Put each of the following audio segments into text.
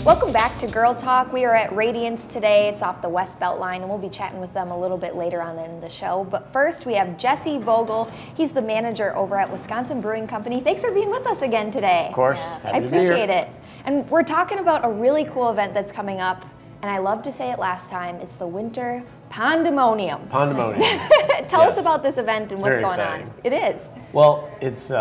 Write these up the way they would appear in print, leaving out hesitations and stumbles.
Welcome back to Girl Talk. We are at Radiance today. It's off the West Belt line, and we'll be chatting with them a little bit later on in the show. But first, we have Jesse Vogel. He's the manager over at Wisconsin Brewing Company. Thanks for being with us again today. Of course. I appreciate it. And we're talking about a really cool event that's coming up, and I love to say it last time. It's the Winter Pondemonium. Pondemonium. Tell us about this event and what's going exciting. on. It is. Well, it's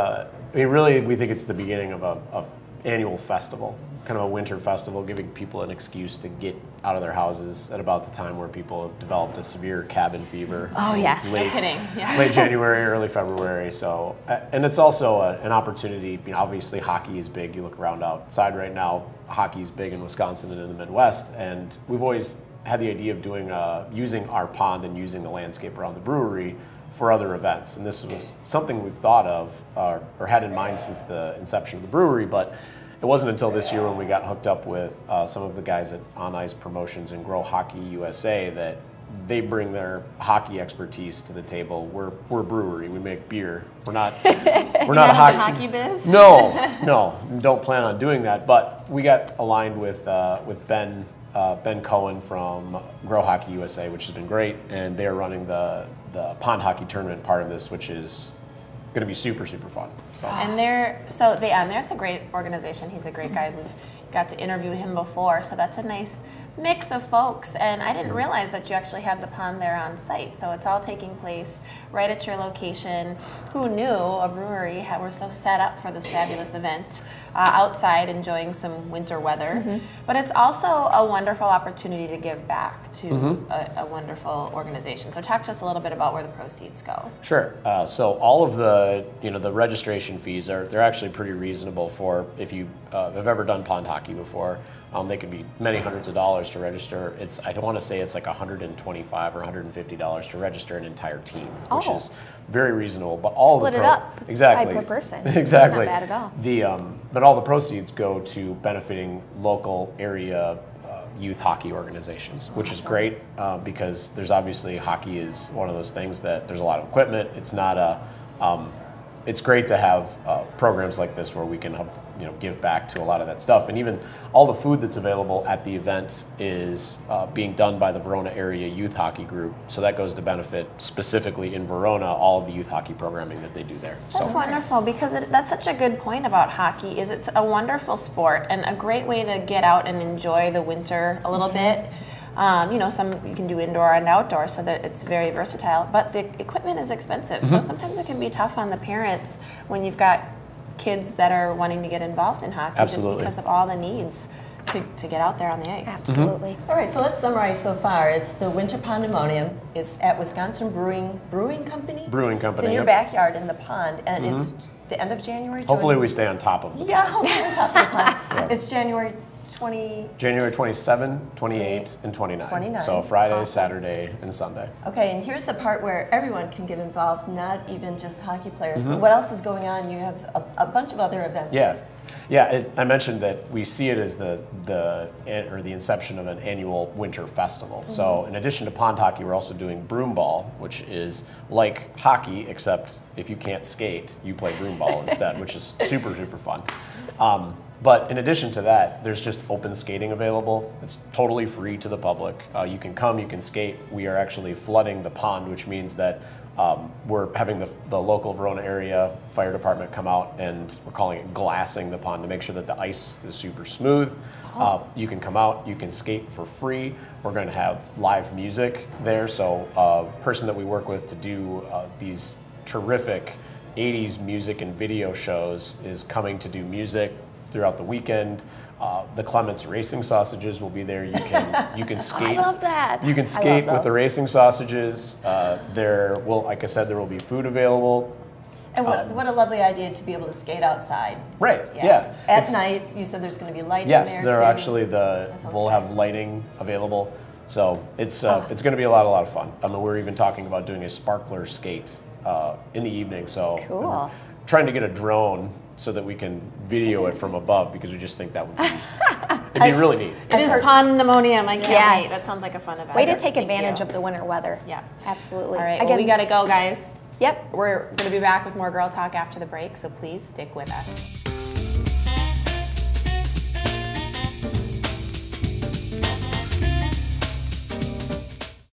really, we think it's the beginning of an annual festival, kind of a winter festival, giving people an excuse to get out of their houses at about the time where people have developed a severe cabin fever. Oh yes. No kidding. Yeah. Late January, early February. So, and it's also an opportunity. You know, obviously hockey is big. You look around outside right now, hockey is big in Wisconsin and in the Midwest, and we've always had the idea of doing using our pond and using the landscape around the brewery for other events. And this was something we've thought of or had in mind since the inception of the brewery, but it wasn't until this year when we got hooked up with some of the guys at On Ice Promotions and Grow Hockey USA that they bring their hockey expertise to the table. We're a brewery. We make beer. We're not a hockey biz. No, don't plan on doing that. But we got aligned with Ben Cohen from Grow Hockey USA, which has been great, and they're running the pond hockey tournament part of this, which is going to be super fun. So. And it's a great organization. He's a great guy. We've got to interview him before, so that's a nice mix of folks. And I didn't realize that you actually had the pond there on site. So it's all taking place right at your location. Who knew a brewery was so set up for this fabulous event outside, enjoying some winter weather. Mm-hmm. But it's also a wonderful opportunity to give back to a wonderful organization. So talk to us a little bit about where the proceeds go. Sure. So all of the the registration fees they're actually pretty reasonable for if you have ever done pond hockey before. They can be many hundreds of dollars to register. I want to say it's like $125 or $150 to register an entire team, which is very reasonable. But all split it up exactly per person. Exactly. That's not bad at all. But all the proceeds go to benefiting local area youth hockey organizations, which is great because there's obviously hockey is one of those things that there's a lot of equipment. It's not it's great to have programs like this where we can help give back to a lot of that stuff. And even all the food that's available at the event is being done by the Verona Area Youth Hockey Group. So that goes to benefit specifically in Verona all of the youth hockey programming that they do there. That's wonderful because that's such a good point about hockey. It's a wonderful sport and a great way to get out and enjoy the winter a little bit. Some you can do indoor and outdoor, so that it's very versatile. But the equipment is expensive, so sometimes it can be tough on the parents when you've got kids that are wanting to get involved in hockey just because of all the needs to get out there on the ice. Absolutely. All right, so let's summarize so far. It's the Winter Pondemonium. It's at Wisconsin Brewing Company? Brewing Company, It's in your backyard in the pond, and it's the end of January? Hopefully we stay on top of it. Yeah, hopefully on top of the pond. It's January 27, 28, and 29. So Friday, Saturday, and Sunday. Okay, and here's the part where everyone can get involved, not even just hockey players. But what else is going on? You have a bunch of other events. Yeah. I mentioned that we see it as the inception of an annual winter festival. So in addition to pond hockey, we're also doing broom ball, which is like hockey, except if you can't skate, you play broom ball instead, which is super fun. But in addition to that, there's just open skating available. It's totally free to the public. You can come, you can skate. We are actually flooding the pond, which means that we're having the local Verona area fire department come out, and we're calling it glassing the pond to make sure that the ice is super smooth. You can come out, you can skate for free. We're going to have live music there. So a person that we work with to do these terrific 80s music and video shows is coming to do music throughout the weekend. The Clements racing sausages will be there. You can skate. I love that. You can skate with the racing sausages. Like I said, there will be food available. And what a lovely idea to be able to skate outside. Right. Yeah. At night, you said there's going to be lighting there. Yes, there actually we'll have lighting available. So it's going to be a lot of fun. I mean, we're even talking about doing a sparkler skate in the evening. So cool. Trying to get a drone so that we can video it from above, because we just think that would be it'd be really neat. It is Pondemonium. I can't wait. That sounds like a fun event. Way to take advantage of the winter weather. Yeah. Absolutely. All right, well, we got to go, guys. Yep. We're going to be back with more Girl Talk after the break, so please stick with us.